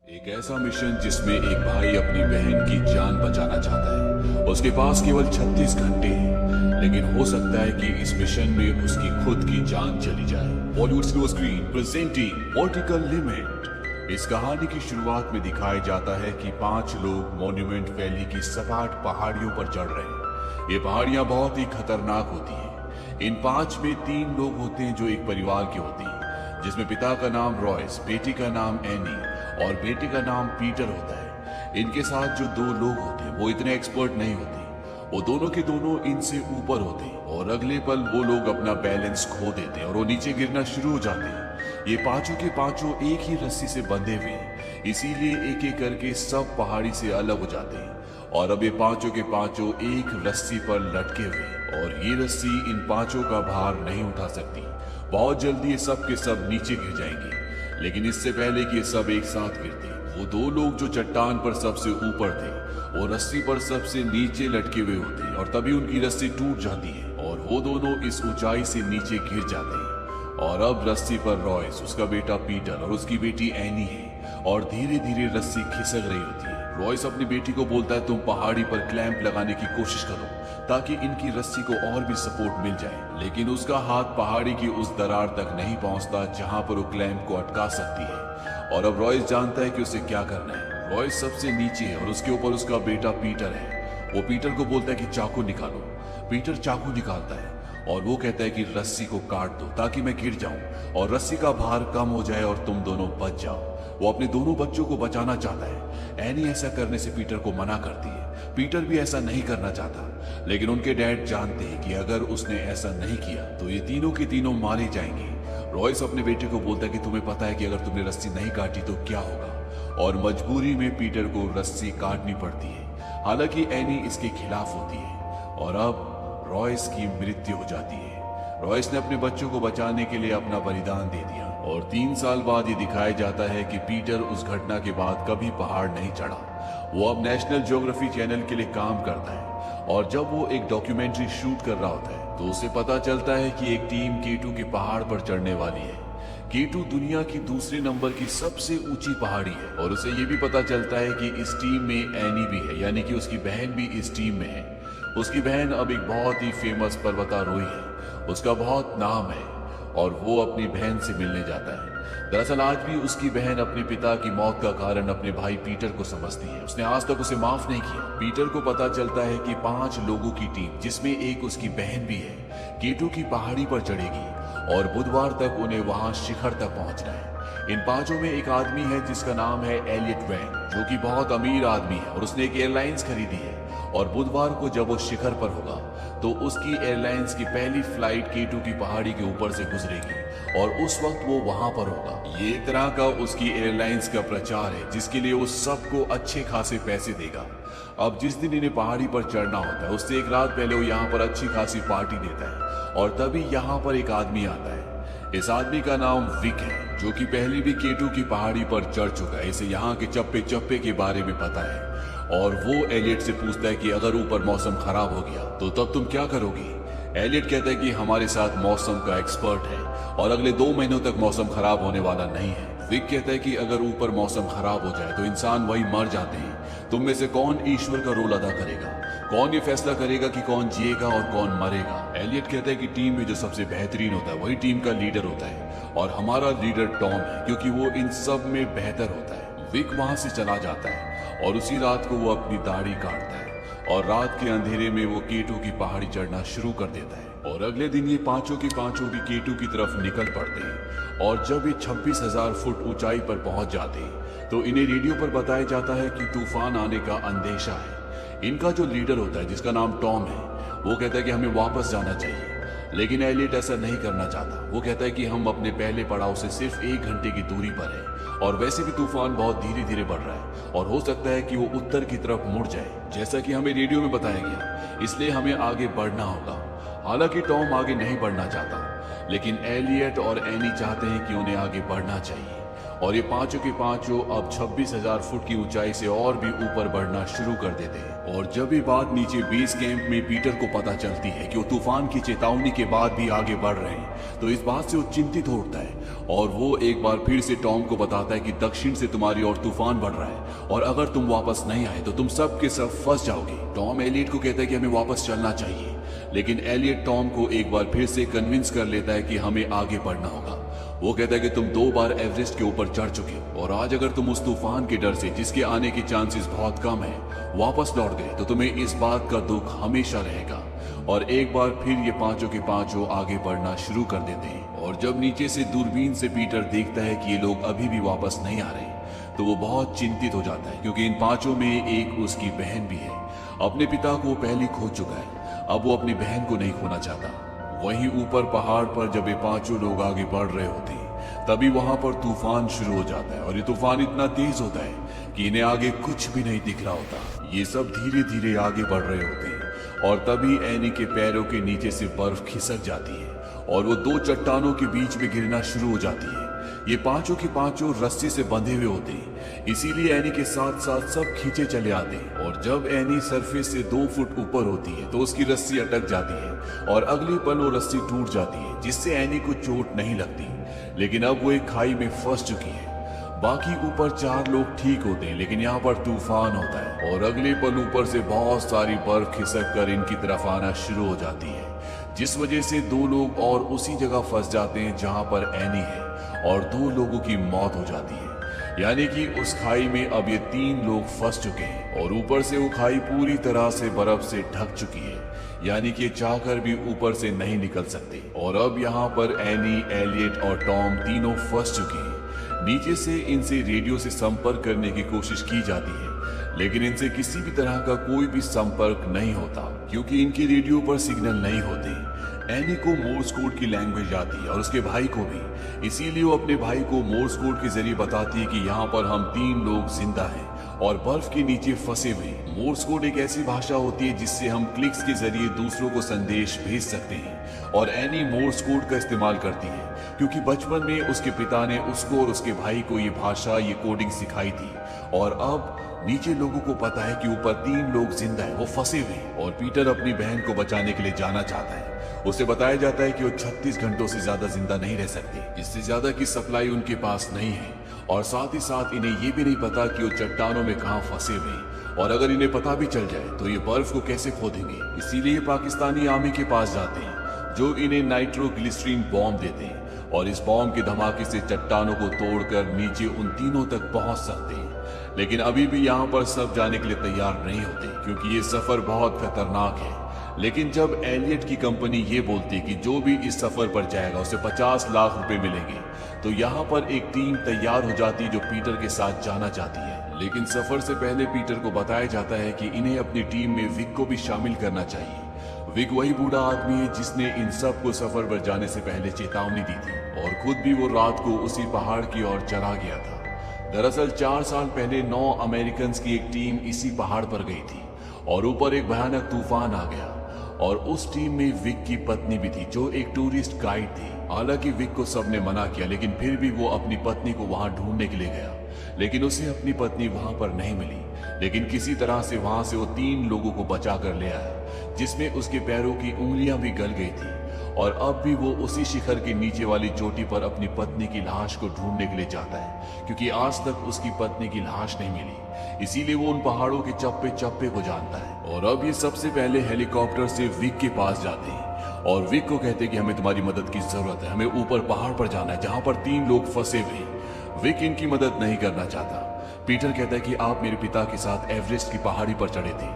एक ऐसा मिशन जिसमें एक भाई अपनी बहन की जान बचाना चाहता है। उसके पास केवल 36 घंटे हैं, लेकिन हो सकता है कि इस मिशन में उसकी खुद की जान चली जाए। Bollywood slow screen presenting vertical limit. इस कहानी की शुरुआत में दिखाया जाता है कि 5 लोग मॉन्यूमेंट वैली की सपाट पहाड़ियों पर चढ़ रहे हैं। ये पहाड़ियां बहुत ही खतरनाक होती हैं। इन 5 में 3 लोग होते हैं जो एक परिवार के होते हैं, जिसमें पिता का नाम रॉयस, बेटी का नाम एनी और बेटे का नाम पीटर होता है। इनके साथ जो 2 लोग होते हैं वो इतने एक्सपर्ट नहीं होते, वो दोनों के दोनों इनसे ऊपर होते हैं और अगले पल वो लोग अपना बैलेंस खो देते हैं और वो नीचे गिरना शुरू हो जाते हैं। ये पांचों के पांचों एक ही रस्सी से बंधे हुए हैं, इसीलिए एक एक करके सब पहाड़ी से अलग हो जाते हैं और अब ये पांचों के पांचों एक रस्सी पर लटके हुए हैं और ये रस्सी इन पांचों का भार नहीं उठा सकती। बहुत जल्दी ये सब के सब नीचे गिर जाएंगे, लेकिन इससे पहले कि ये सब एक साथ गिरते, वो 2 लोग जो चट्टान पर सबसे ऊपर थे वो रस्सी पर सबसे नीचे लटके हुए होते और तभी उनकी रस्सी टूट जाती है और वो दोनों इस ऊंचाई से नीचे गिर जाते हैं। और अब रस्सी पर रॉयस, उसका बेटा पीटर और उसकी बेटी एनी है और धीरे धीरे रस्सी खिसक रही होती है। रॉयस अपनी बेटी को बोलता है, तुम पहाड़ी पर क्लैंप लगाने की कोशिश करो ताकि इनकी रस्सी को और भी सपोर्ट मिल जाए, लेकिन उसका हाथ पहाड़ी की उस दरार तक नहीं पहुंचता जहां पर वो क्लैंप को अटका सकती है। और अब रॉयस जानता है कि उसे क्या करना है। रॉयस सबसे नीचे है और उसके ऊपर उसका बेटा पीटर है। वो पीटर को बोलता है कि चाकू निकालो। पीटर चाकू निकालता है और वो कहता है कि रस्सी को काट दो ताकि मैं गिर जाऊं और रस्सी का भार कम हो जाए और तुम दोनों बच जाओ। वो अपने दोनों बच्चों को बचाना चाहता है। एनी ऐसा करने से पीटर को मना करती है। पीटर भी ऐसा नहीं करना चाहता, लेकिन उनके डैड जानते हैं कि अगर उसने ऐसा नहीं किया तो ये तीनों के तीनों मारे जाएंगे। रॉयस अपने बेटे को बोलता है कि तुम्हें पता है कि अगर तुमने रस्सी नहीं काटी तो क्या होगा, और मजबूरी में पीटर को रस्सी काटनी पड़ती है। हालांकि एनी इसके खिलाफ होती है और अब रॉयस की मृत्यु हो जाती है। रॉयस ने अपने बच्चों को बचाने के लिए अपना बलिदान दे दिया और 3 साल बाद ये दिखाया जाता है कि पीटर उस घटना के बाद कभी पहाड़ नहीं चढ़ा। वो अब नेशनल ज्योग्राफी चैनल के लिए काम करता है और जब वो एक डॉक्यूमेंट्री शूट कर रहा होता है तो उसे पता चलता है कि एक टीम K2 के पहाड़ पर चढ़ने वाली है। K2 दुनिया की दूसरे नंबर की सबसे ऊंची पहाड़ी है और उसे ये भी पता चलता है कि इस टीम में एनी भी है, यानी कि उसकी बहन भी इस टीम में है। उसकी बहन अब एक बहुत ही फेमस पर्वतारोही है, उसका बहुत नाम है और वो अपनी बहन से मिलने जाता है। दरअसल आज भी उसकी बहन अपने पिता की मौत का कारण अपने भाई पीटर को समझती है। उसने आज तक उसे माफ नहीं किया। पीटर को पता चलता है कि 5 लोगों की टीम, जिसमें एक उसकी बहन भी है, K2 की पहाड़ी पर चढ़ेगी और बुधवार तक उन्हें वहां शिखर तक पहुंचना है। इन 5 में एक आदमी है जिसका नाम है एलियट वैंग, जो कि बहुत अमीर आदमी है और उसने एक एयरलाइंस खरीदी है और बुधवार को जब वो शिखर पर होगा तो उसकी एयरलाइंस की पहली फ्लाइट K2 की पहाड़ी के ऊपर से गुजरेगी और उस वक्त वो वहां पर होगा। ये एक तरह का उसकी एयरलाइंस का प्रचार है जिसके लिए वो सबको अच्छे खासे पैसे देगा। अब जिस दिन इन्हें पहाड़ी पर चढ़ना होता है उससे एक रात पहले वो यहाँ पर अच्छी खासी पार्टी देता है और तभी यहाँ पर एक आदमी आता है। इस आदमी का नाम विक है, जो कि पहले भी K2 की पहाड़ी पर चढ़ चुका है। इसे यहाँ के चप्पे चप्पे के बारे में पता है और वो एलियट से पूछता है कि अगर ऊपर मौसम खराब हो गया तो तब तुम क्या करोगी। एलियट कहता है कि हमारे साथ मौसम का एक्सपर्ट है और अगले 2 महीनों तक मौसम खराब होने वाला नहीं है। विक कहता है कि अगर ऊपर मौसम खराब हो जाए तो इंसान वही मर जाते हैं। तुम में से कौन ईश्वर का रोल अदा करेगा? कौन ये फैसला करेगा कि कौन जिएगा और कौन मरेगा? एलियट कहता है कि टीम में जो सबसे बेहतरीन होता है वही टीम का लीडर होता है और हमारा लीडर टॉम है, क्योंकि वो इन सब में बेहतर होता है। विक वहां से चला जाता है और उसी रात को वो अपनी दाढ़ी काटता है और रात के अंधेरे में वो K2 की पहाड़ी चढ़ना शुरू कर देता है। और अगले दिन ये पांचों की K2 की तरफ निकल पड़ते हैं और जब ये 26,000 फुट ऊंचाई पर पहुंच जाते हैं तो इन्हें रेडियो पर बताया जाता है कि तूफान आने का अंदेशा है। इनका जो लीडर होता है जिसका नाम टॉम है, वो कहता है कि हमें वापस जाना चाहिए, लेकिन एलियट ऐसा नहीं करना चाहता। वो कहता है कि हम अपने पहले पड़ाव से सिर्फ 1 घंटे की दूरी पर है और वैसे भी तूफान बहुत धीरे धीरे बढ़ रहा है और हो सकता है कि वो उत्तर की तरफ मुड़ जाए, जैसा कि हमें रेडियो में बताया गया, इसलिए हमें आगे बढ़ना होगा। हालांकि टॉम आगे नहीं बढ़ना चाहता, लेकिन एलियट और एनी चाहते हैं कि उन्हें आगे बढ़ना चाहिए और ये पांचों के पांचों अब 26,000 फुट की ऊंचाई से और भी ऊपर बढ़ना शुरू कर देते हैं। और जब ये बात नीचे बेस कैंप में पीटर को पता चलती है कि वो तूफान की चेतावनी के बाद भी आगे बढ़ रहे हैं, तो इस बात से वो चिंतित होता है और वो एक बार फिर से टॉम को बताता है कि दक्षिण से तुम्हारी ओर तूफान बढ़ रहा है और अगर तुम वापस नहीं आए तो तुम सब के सब फंस जाओगे। टॉम एलियट को कहता है कि हमें वापस चलना चाहिए, लेकिन एलियट टॉम को एक बार फिर से कन्विंस कर लेता है कि हमें आगे बढ़ना होगा। वो कहता है कि तुम 2 बार एवरेस्ट के ऊपर चढ़ चुके हो और आज अगर तुम उस तूफान के डर से, जिसके आने की चांसेस बहुत कम है, वापस लौट गए तो तुम्हें इस बात का दुख हमेशा रहेगा। और एक बार फिर ये पांचों के पांचों आगे बढ़ना शुरू कर देते हैं। और जब नीचे से दूरबीन से पीटर देखता है कि ये लोग अभी भी वापस नहीं आ रहे, तो वो बहुत चिंतित हो जाता है, क्योंकि इन पांचों में एक उसकी बहन भी है। अपने पिता को वो पहले खो चुका है, अब वो अपनी बहन को नहीं खोना चाहता। वहीं ऊपर पहाड़ पर जब ये पांचों लोग आगे बढ़ रहे होते हैं, तभी वहां पर तूफान शुरू हो जाता है और ये तूफान इतना तेज होता है कि इन्हें आगे कुछ भी नहीं दिख रहा होता। ये सब धीरे धीरे आगे बढ़ रहे होते हैं और तभी एनी के पैरों के नीचे से बर्फ खिसक जाती है और वो 2 चट्टानों के बीच में गिरना शुरू हो जाती है। ये पांचों के पांचों रस्सी से बंधे हुए होते हैं, इसीलिए एनी के साथ साथ सब खींचे चले आते हैं। और जब एनी सरफेस से 2 फुट ऊपर होती है तो उसकी रस्सी अटक जाती है और अगली पल वो रस्सी टूट जाती है, जिससे एनी को चोट नहीं लगती। लेकिन अब वो एक खाई में फंस चुकी है। बाकी ऊपर 4 लोग ठीक होते हैं, लेकिन यहाँ पर तूफान होता है और अगले पल ऊपर से बहुत सारी बर्फ खिसक कर इनकी तरफ आना शुरू हो जाती है, जिस वजह से 2 लोग और उसी जगह फंस जाते हैं जहां पर एनी है और 2 लोगों की मौत हो जाती है। यानी कि उस खाई में अब ये 3 लोग फंस चुके हैं और ऊपर से वो खाई पूरी तरह से बर्फ से ढक चुकी है, यानी कि चाहकर भी ऊपर से नहीं निकल सकते। और अब यहाँ पर एनी, एलियट और टॉम तीनों फंस चुके हैं। नीचे से इनसे रेडियो से संपर्क करने की कोशिश की जाती है, लेकिन इनसे किसी भी तरह का कोई भी संपर्क नहीं होता, क्योंकि इनके रेडियो पर सिग्नल नहीं होते। एनी को मोर्स कोड की लैंग्वेज आती है और उसके भाई को भी, इसीलिए वो अपने भाई को मोर्स कोड के जरिए बताती है कि यहाँ पर हम 3 लोग जिंदा हैं और बर्फ के नीचे फंसे हुए। मोर्स कोड एक ऐसी भाषा होती है जिससे हम क्लिक्स के जरिए दूसरों को संदेश भेज सकते हैं और एनी मोर्स कोड का इस्तेमाल करती है, क्योंकि बचपन में उसके पिता ने उसको और उसके भाई को ये भाषा, ये कोडिंग सिखाई थी। और अब नीचे लोगों को पता है कि ऊपर 3 लोग जिंदा हैं, वो फंसे हुए हैं और पीटर अपनी बहन को बचाने के लिए जाना चाहता है। उसे बताया जाता है कि वो 36 घंटों से ज्यादा जिंदा नहीं रह सकते, इससे ज्यादा की सप्लाई उनके पास नहीं है और साथ ही साथ इन्हें ये भी नहीं पता कि वो चट्टानों में कहां फंसे हुए हैं और अगर इन्हें पता भी चल जाए तो ये बर्फ को कैसे खोदेंगे। इसीलिए पाकिस्तानी आर्मी के पास जाते हैं, जो इन्हें नाइट्रोग्लिसरीन बॉम्ब देते हैं और इस बॉम्ब के धमाके से चट्टानों को तोड़कर नीचे उन तीनों तक पहुंच सकते हैं। लेकिन अभी भी यहाँ पर सब जाने के लिए तैयार नहीं होते, क्योंकि ये सफर बहुत खतरनाक है। लेकिन जब एलियट की कंपनी ये बोलती है कि जो भी इस सफर पर जाएगा उसे 50 लाख रुपए मिलेंगे, तो यहाँ पर एक टीम तैयार हो जाती है जो पीटर के साथ जाना चाहती है। लेकिन सफर से पहले पीटर को बताया जाता है कि इन्हें अपनी टीम में विक को भी शामिल करना चाहिए। विक वही बूढ़ा आदमी है जिसने इन सब को सफर पर जाने से पहले चेतावनी दी थी और खुद भी वो रात को उसी पहाड़ की ओर चला गया था। दरअसल 4 साल पहले 9 अमेरिकन की एक टीम इसी पहाड़ पर गई थी और ऊपर एक भयानक तूफान आ गया और उस टीम में विक की पत्नी भी थी, जो एक टूरिस्ट गाइड थी। हालांकि विक को सबने मना किया, लेकिन फिर भी वो अपनी पत्नी को वहां ढूंढने के लिए गया, लेकिन उसे अपनी पत्नी वहां पर नहीं मिली। लेकिन किसी तरह से वहां से वो 3 लोगों को बचा कर ले आया, जिसमें उसके पैरों की उंगलियां भी गल गई थी और अब भी वो उसी शिखर के नीचे वाली चोटी पर अपनी पत्नी की लाश को ढूंढने के लिए जाता है, क्योंकि आज तक उसकी पत्नी की लाश नहीं मिली। इसीलिए वो उन पहाड़ों के चप्पे चप्पे को जानता है। और अब ये सबसे पहले हेलीकॉप्टर से विक के पास जाते हैं और विक को कहते हैं कि हमें तुम्हारी मदद की जरूरत है, हमें ऊपर पहाड़ पर जाना है जहां पर 3 लोग फंसे हुए हैं। विक इनकी मदद नहीं करना चाहता। पीटर कहता है कि आप मेरे पिता के साथ एवरेस्ट की पहाड़ी पर चढ़े थे।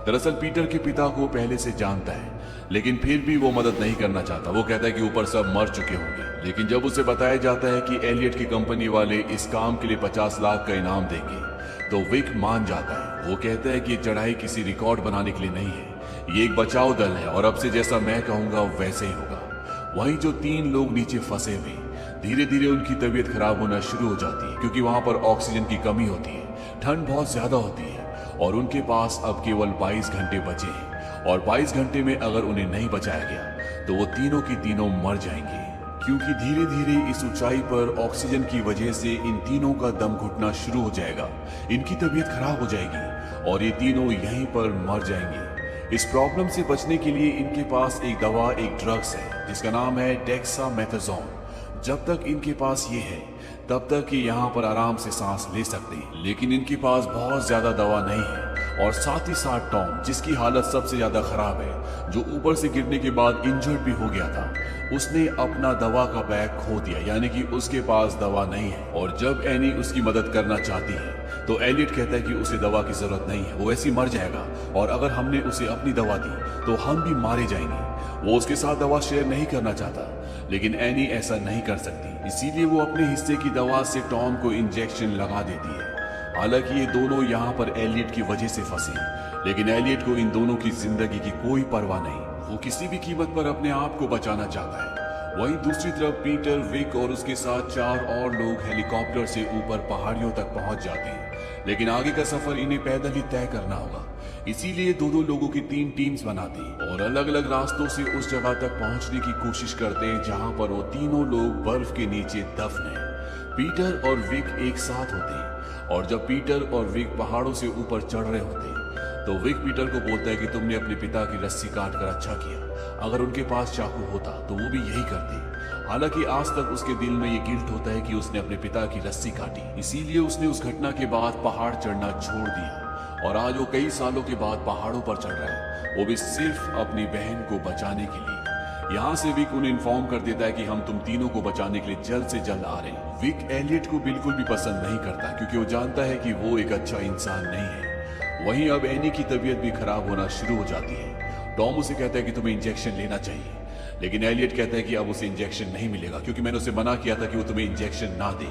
दरअसल पीटर के पिता को पहले से जानता है, लेकिन फिर भी वो मदद नहीं करना चाहता। वो कहता है कि ऊपर सब मर चुके होंगे। लेकिन जब उसे बताया जाता है कि एलियट की कंपनी वाले इस काम के लिए 50 लाख का इनाम देंगे, तो विक मान जाता है। वो कहता है कि ये चढ़ाई किसी रिकॉर्ड बनाने के लिए नहीं है, ये एक बचाव दल है और अब से जैसा मैं कहूंगा वैसे ही होगा। वहीं जो 3 लोग नीचे फंसे हुए, धीरे धीरे उनकी तबीयत खराब होना शुरू हो जाती है, क्योंकि वहां पर ऑक्सीजन की कमी होती है, ठंड बहुत ज्यादा होती है और उनके पास अब केवल 22 घंटे बचे हैं और 22 घंटे में अगर उन्हें नहीं बचाया गया तो वो तीनों की तीनों मर जाएंगे, क्योंकि धीरे धीरे इस ऊंचाई पर ऑक्सीजन की वजह से इन तीनों का दम घुटना शुरू हो जाएगा, इनकी तबीयत खराब हो जाएगी और ये तीनों यहीं पर मर जाएंगे। इस प्रॉब्लम से बचने के लिए इनके पास एक दवा, एक ड्रग्स है जिसका नाम है डेक्सामेथासोन। जब तक इनके पास ये है तब तक ये यहाँ पर आराम से सांस ले सकते हैं, लेकिन इनके पास बहुत ज्यादा दवा नहीं है। और साथ ही साथ टॉम, जिसकी हालत सबसे ज्यादा खराब है, जो ऊपर से गिरने के बाद इंजर्ड भी हो गया था, उसने अपना दवा का बैग खो दिया, यानी कि उसके पास दवा नहीं है। और जब एनी उसकी मदद करना चाहती है तो एलियट कहता है कि उसे दवा की जरूरत नहीं है, वो ऐसे ही मर जाएगा और अगर हमने उसे अपनी दवा दी तो हम भी मारे जाएंगे। वो उसके साथ दवा शेयर नहीं करना चाहता, लेकिन एनी ऐसा नहीं कर सकती, इसीलिए वो अपने हिस्से की दवा से टॉम को इंजेक्शन लगा देती है। हालांकि ये दोनों यहाँ पर एलियट की वजह से फंसे, लेकिन एलियट को इन दोनों की जिंदगी की कोई परवाह नहीं, वो किसी भी कीमत पर अपने आप को बचाना चाहता है। वहीं दूसरी तरफ पीटर, विक और उसके साथ 4 और लोग हेलीकॉप्टर से ऊपर पहाड़ियों तक पहुंच जाते हैं, लेकिन आगे का सफर इन्हें पैदल ही तय करना होगा। इसीलिए दो लोगों की 3 टीम्स बनाते हैं और अलग अलग रास्तों से उस जगह तक पहुंचने की कोशिश करते हैं जहां पर वो तीनों लोग बर्फ के नीचे दफन हैं। पीटर और विक एक साथ होते हैं और जब पीटर और विक पहाड़ों से ऊपर चढ़ रहे होते हैं तो विक पीटर को बोलता है कि तुमने अपने पिता की रस्सी काट कर अच्छा किया, अगर उनके पास चाकू होता तो वो भी यही करते। हालांकि आज तक उसके दिल में ये गिल्ट होता है कि उसने अपने पिता की रस्सी काटी, इसीलिए उसने उस घटना के बाद पहाड़ चढ़ना छोड़ दिया और आज वो कई सालों के बाद पहाड़ों पर चढ़ रहा है, वो भी सिर्फ अपनी बहन को बचाने के लिए। यहाँ से विक उन्हें इन्फॉर्म कर देता है कि हम तुम तीनों को बचाने के लिए जल्द से जल्द आ रहे हैं। विक एलियट को बिल्कुल भी पसंद नहीं करता क्योंकि वो जानता है कि वो एक अच्छा इंसान नहीं है। वहीं अब एनी की तबीयत भी खराब होना शुरू हो जाती है। टॉम उसे कहता है कि तुम्हें इंजेक्शन लेना चाहिए, लेकिन एलियट कहता है कि अब उसे इंजेक्शन नहीं मिलेगा क्योंकि मैंने उसे मना किया था कि वो तुम्हें इंजेक्शन ना दे,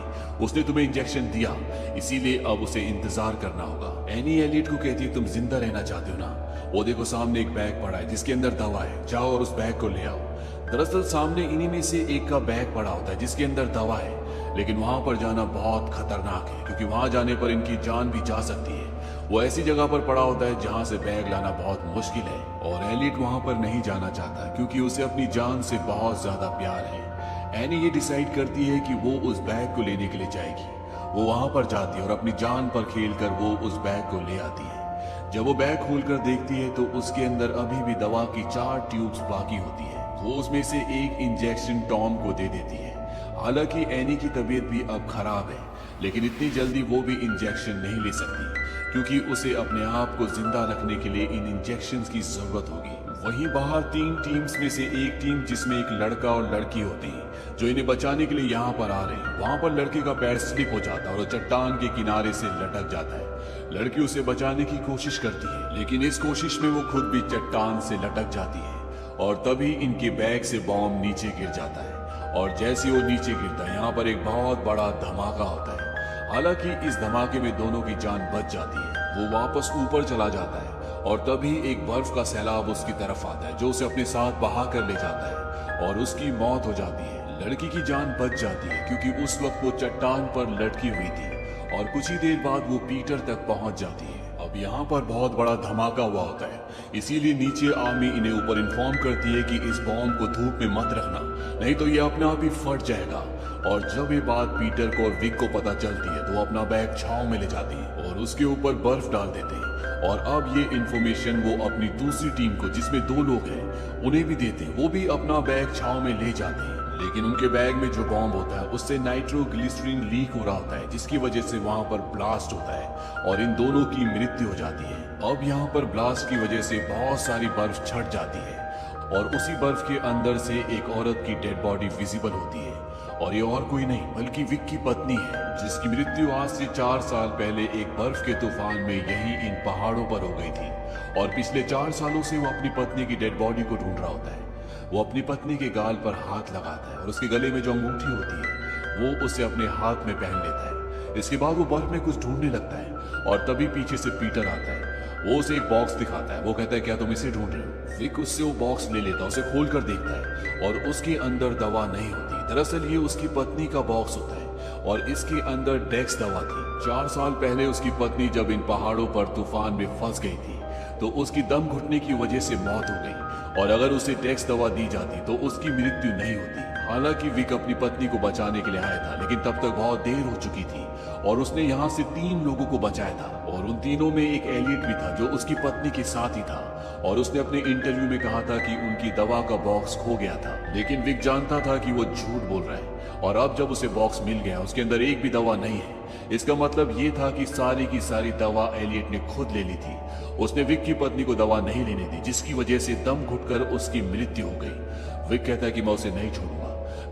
उसने तुम्हें इंजेक्शन दिया, इसीलिए अब उसे इंतजार करना होगा। एनी एलियट को कहती है तुम जिंदा रहना चाहते हो ना, वो देखो सामने एक बैग पड़ा है जिसके अंदर दवा है, जाओ और उस बैग को ले आओ। दरअसल सामने इन्हीं में से एक का बैग पड़ा होता है जिसके अंदर दवा है, लेकिन वहां पर जाना बहुत खतरनाक है क्योंकि वहां जाने पर इनकी जान भी जा सकती है। वो ऐसी जगह पर पड़ा होता है जहां से बैग लाना बहुत मुश्किल है और एलियट वहां पर नहीं जाना चाहता क्योंकि उसे अपनी जान से बहुत ज्यादा प्यार है। एनी ये डिसाइड करती है कि वो उस बैग को लेने के लिए जाएगी। वो वहां पर जाती है और अपनी जान पर खेलकर वो उस बैग को ले आती है। जब वो बैग खोलकर देखती है तो उसके अंदर अभी भी दवा की 4 ट्यूब्स बाकी होती है। वो उसमें से एक इंजेक्शन टॉम को दे देती है। हालांकि एनी की तबीयत भी अब खराब है, लेकिन इतनी जल्दी वो भी इंजेक्शन नहीं ले सकती क्योंकि उसे अपने आप को जिंदा रखने के लिए इन इंजेक्शंस की जरूरत होगी। वहीं बाहर 3 टीम्स में से एक टीम जिसमें एक लड़का और लड़की होती है जो इन्हें बचाने के लिए यहाँ पर आ रहे हैं। वहां पर लड़के का पैर स्लिप हो जाता है और वो चट्टान के किनारे से लटक जाता है। लड़की उसे बचाने की कोशिश करती है, लेकिन इस कोशिश में वो खुद भी चट्टान से लटक जाती है और तभी इनके बैग से बॉम्ब नीचे गिर जाता है और जैसे वो नीचे गिरता है यहाँ पर एक बहुत बड़ा धमाका होता है। हालांकि इस धमाके में दोनों की जान बच जाती है। वो वापस ऊपर चला जाता है और तभी एक बर्फ का सैलाब उसकी तरफ आता है जो उसे अपने साथ बहा कर ले जाता है और उसकी मौत हो जाती है। लड़की की जान बच जाती है क्योंकि उस वक्त वो चट्टान पर लटकी हुई थी और कुछ ही देर बाद वो पीटर तक पहुंच जाती है। अब यहाँ पर बहुत बड़ा धमाका हुआ होता है, इसीलिए नीचे आर्मी इन्हें ऊपर इन्फॉर्म करती है कि इस बॉम्ब को धूप में मत रखना, नहीं तो ये अपने आप ही फट जाएगा। और जब ये बात पीटर को और विक को पता चलती है तो वो अपना बैग छांव में ले जाती है और उसके ऊपर बर्फ डाल देते हैं। और अब ये इंफॉर्मेशन वो अपनी दूसरी टीम को, जिसमें 2 लोग हैं, उन्हें भी देते हैं। वो भी अपना बैग छांव में ले जाते हैं, लेकिन उनके बैग में जो बॉम्ब होता है उससे नाइट्रोग्लिसरीन लीक हो रहा होता है जिसकी वजह से वहां पर ब्लास्ट होता है और इन दोनों की मृत्यु हो जाती है। अब यहाँ पर ब्लास्ट की वजह से बहुत सारी बर्फ छट जाती है और उसी बर्फ के अंदर से एक औरत की डेड बॉडी विजिबल होती है और ये और कोई नहीं बल्कि विक की पत्नी है जिसकी मृत्यु आज से 4 साल पहले एक बर्फ के तूफान में यही इन पहाड़ों पर हो गई थी। और पिछले 4 सालों से वो अपनी पत्नी की डेड बॉडी को ढूंढ रहा होता है। वो अपनी पत्नी के गाल पर हाथ लगाता है और उसके गले में जो अंगूठी होती है वो उसे अपने हाथ में पहन लेता है। इसके बाद वो बर्फ में कुछ ढूंढने लगता है और तभी पीछे से पीटर आता है। वो उसे एक बॉक्स दिखाता है। वो कहता है क्या तुम इसे ढूंढ रहे हो? विक उससे वो बॉक्स ले लेता है, उसे खोल कर देखता है और उसके अंदर दवा नहीं होती। दरअसल ये उसकी पत्नी का बॉक्स होता है और इसके अंदर डेक्स दवा थी। 4 साल पहले उसकी पत्नी जब इन पहाड़ों पर तूफान में फंस गई थी तो उसकी दम घुटने की वजह से मौत हो गई और अगर उसे डेक्स दवा दी जाती तो उसकी मृत्यु नहीं होती। हालांकि विक अपनी पत्नी को बचाने के लिए आया था, लेकिन तब तक बहुत देर हो चुकी थी और उसने यहाँ से 3 लोगों को बचाया था और उन तीनों में एक एलियट भी था जो उसकी पत्नी के साथ ही था और उसने अपने इंटरव्यू में कहा था कि उनकी दवा का बॉक्स खो गया था। लेकिन विक जानता था कि वो झूठ बोल रहा है और अब जब उसे बॉक्स मिल गया उसके अंदर एक भी दवा नहीं है। इसका मतलब ये था कि सारी की सारी दवा एलियट ने खुद ले ली थी। उसने विक की पत्नी को दवा नहीं लेने दी, जिसकी वजह से दम घुटकर उसकी मृत्यु हो गई। विक कहता है कि मैं उसे नहीं छोड़ूंगा।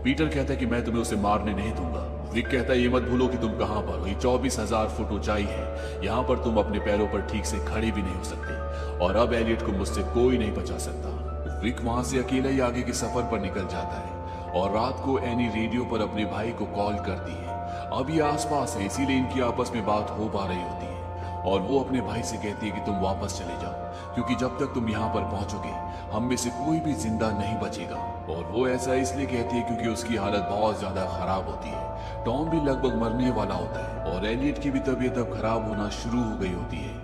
पीटर कहता है कि मैं तुम्हें उसे मारने नहीं दूंगा। विक कहता है ये मत भूलो कि तुम कहां पर हो, ये 24,000 फुट ऊंचाई है, यहाँ पर तुम अपने पैरों पर ठीक से खड़ी भी नहीं हो सकती और अब एलियट को मुझसे कोई नहीं बचा सकता। विक वहां से अकेला ही आगे के सफर पर निकल जाता है और रात को एनी रेडियो पर अपने भाई को कॉल करती है। अब ये आसपास है, इसीलिए इनकी आपस में बात हो पा रही होती है और वो अपने भाई से कहती है कि तुम वापस चले जाओ, क्योंकि जब तक तुम यहाँ पर पहुंचोगे हम में से कोई भी जिंदा नहीं बचेगा। और वो ऐसा इसलिए कहती है क्योंकि उसकी हालत बहुत ज्यादा खराब होती है। टॉम भी लगभग मरने वाला होता है और एलियट की भी तबीयत अब खराब होना शुरू हो गई होती है।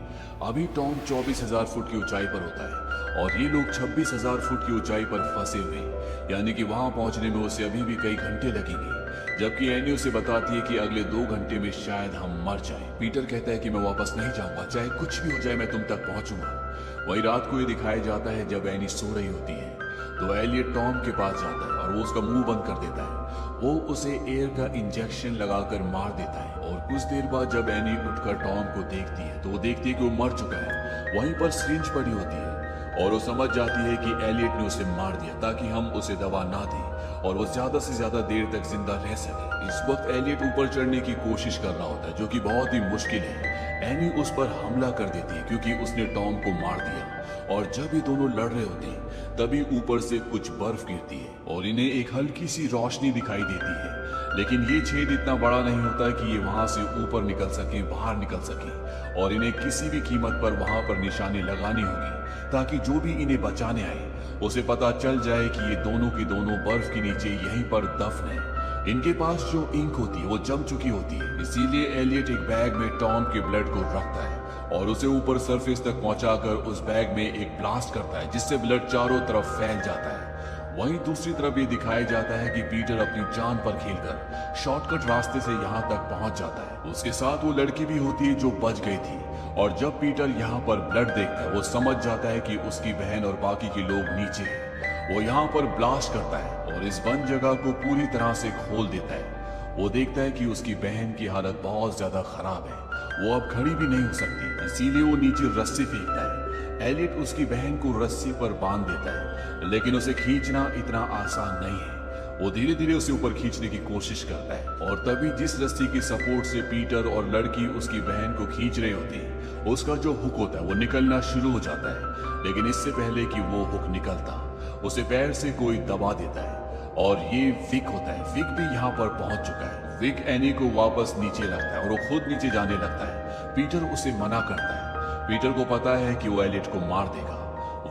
अभी टॉम 24,000 फुट की ऊंचाई पर होता है और ये लोग 26,000 फुट की ऊंचाई पर फंसे हुए हैं, यानी कि वहां पहुंचने में उसे अभी भी कई घंटे लगेंगे। जबकि एनी उसे बताती है कि अगले 2 घंटे में शायद हम मर जाएं। पीटर कहता है कि मैं वापस नहीं जाऊंगा, चाहे कुछ भी हो जाए मैं तुम तक पहुंचूंगा। वही रात को ये दिखाया जाता है जब एनी सो रही होती है तो एलियट टॉम के पास जाता है और वो उसका मुंह बंद कर देता है। वो उसे एयर का इंजेक्शन लगाकर मार देता है और कुछ देर बाद जब एनी उठकर टॉम को देखती है तो वो देखती है कि वो मर चुका है। वहीं पर सिरिंज पड़ी होती है और वो समझ जाती है कि एलियट ने उसे मार दिया ताकि हम उसे दवा ना दें और वो ज्यादा से ज्यादा देर तक जिंदा रह सके। इस वक्त एलियट ऊपर चढ़ने की कोशिश कर रहा होता है जो कि बहुत ही मुश्किल है। एनी उस पर हमला कर देती है क्योंकि उसने टॉम को मार दिया और जब ये दोनों लड़ रहे होते हैं तभी ऊपर से कुछ बर्फ गिरती है और इन्हें एक हल्की सी रोशनी दिखाई देती है। लेकिन ये छेद इतना बड़ा नहीं होता कि ये वहां से ऊपर निकल सके, बाहर निकल सके और इन्हें किसी भी कीमत पर वहां पर निशानी लगानी होगी ताकि जो भी इन्हें बचाने आए उसे पता चल जाए कि ये दोनों की दोनों बर्फ के नीचे यहीं पर दफन है। इनके पास जो इंक होती है वो जम चुकी होती है, इसीलिए एलियट एक बैग में टॉम के ब्लड को रखता है और उसे ऊपर सरफेस तक पहुंचाकर उस बैग में एक ब्लास्ट करता है जिससे ब्लड चारों तरफ फैल जाता है। वहीं दूसरी तरफ ये दिखाया जाता है कि पीटर अपनी जान पर खेलकर शॉर्टकट रास्ते से यहाँ तक पहुंच जाता है। उसके साथ वो लड़की भी होती है जो बच गई थी और जब पीटर यहाँ पर ब्लड देखता है वो समझ जाता है कि उसकी बहन और बाकी के लोग नीचे हैं। वो यहाँ पर ब्लास्ट करता है और इस बंद जगह को पूरी तरह से खोल देता है। वो देखता है कि उसकी बहन की हालत बहुत ज्यादा खराब है, वो अब खड़ी भी नहीं हो सकती, इसीलिए वो नीचे रस्सी फेंकता है। एलियट उसकी बहन को रस्सी पर बांध देता है, लेकिन उसे खींचना इतना आसान नहीं है। वो धीरे धीरे उसे ऊपर खींचने की कोशिश करता है और तभी जिस रस्सी की सपोर्ट से पीटर और लड़की उसकी बहन को खींच रही होती है उसका जो हुक होता है वो निकलना शुरू हो जाता है। लेकिन इससे पहले कि वो हुक निकलता उसे पैर से कोई दबा देता है और ये विक होता है। विक भी यहाँ पर पहुंच चुका है। विक एनी को वापस नीचे लगता है और वो खुद नीचे जाने लगता है। पीटर उसे मना करता है। पीटर को पता है कि वो एलियट को मार देगा।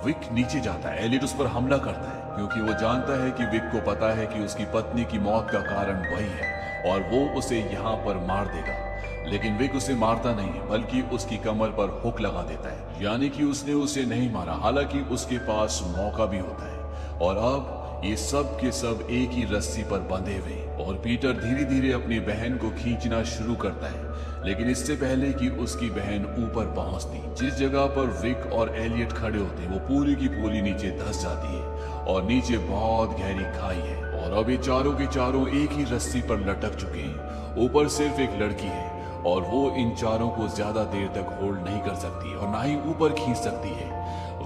विक नीचे जाता है, एलियट उस पर हमला करता है क्योंकि वो जानता है कि विक को पता है कि उसकी पत्नी की मौत का कारण वही है और वो उसे यहाँ पर मार देगा। लेकिन विक उसे मारता नहीं है बल्कि उसकी कमर पर हुक लगा देता है, यानी कि उसने उसे नहीं मारा, हालांकि उसके पास मौका भी होता है। और अब ये सब के सब एक ही रस्सी पर बंधे हुए और पीटर धीरे धीरे अपनी बहन को खींचना शुरू करता है। लेकिन इससे पहले कि उसकी बहन ऊपर पहुंचती, जिस जगह पर विक और एलियट खड़े होते वो पूरी की पूरी नीचे धंस जाती है और नीचे बहुत गहरी खाई है और अब ये चारों के चारों एक ही रस्सी पर लटक चुके हैं। ऊपर सिर्फ एक लड़की है और वो इन चारों को ज्यादा देर तक होल्ड नहीं कर सकती और ना ही ऊपर खींच सकती है।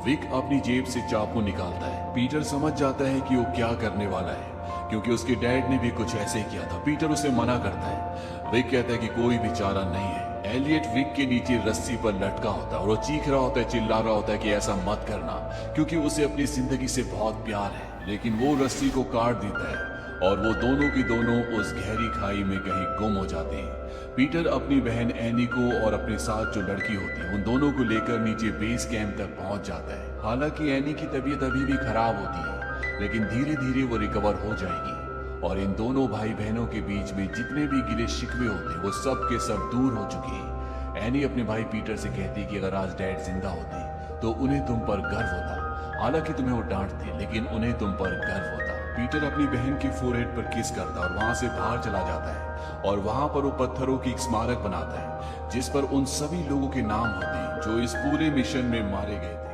विक अपनी जेब से चाकू निकालता है। पीटर समझ जाता है कि वो क्या करने वाला है क्योंकि उसके डैड ने भी कुछ ऐसे किया था। पीटर उसे मना करता है। विक कहता है कि कोई भी चारा नहीं है। एलियट विक के नीचे रस्सी पर लटका होता है और वो चीख रहा होता है, चिल्ला रहा होता है कि ऐसा मत करना, क्योंकि उसे अपनी जिंदगी से बहुत प्यार है। लेकिन वो रस्सी को काट देता है और वो दोनों की दोनों उस गहरी खाई में कहीं गुम हो जाते हैं। पीटर अपनी बहन एनी को और अपने साथ जो लड़की होती है उन दोनों को लेकर नीचे बेस कैंप तक पहुंच जाता है। हालांकि एनी की तबीयत अभी भी खराब होती है, लेकिन धीरे धीरे वो रिकवर हो जाएगी और इन दोनों भाई बहनों के बीच में जितने भी गिले शिकवे होते हैं वो सब के सब दूर हो चुके हैं। एनी अपने भाई पीटर से कहती है कि अगर आज डैड जिंदा होते तो उन्हें तुम पर गर्व होता। हालांकि तुम्हें वो डांटते लेकिन उन्हें तुम पर गर्व होता। पीटर अपनी बहन की फोरहेड पर किस करता है और वहां से बाहर चला जाता है और वहां पर वो पत्थरों की एक स्मारक बनाता है जिस पर उन सभी लोगों के नाम होते हैं जो इस पूरे मिशन में मारे गए थे।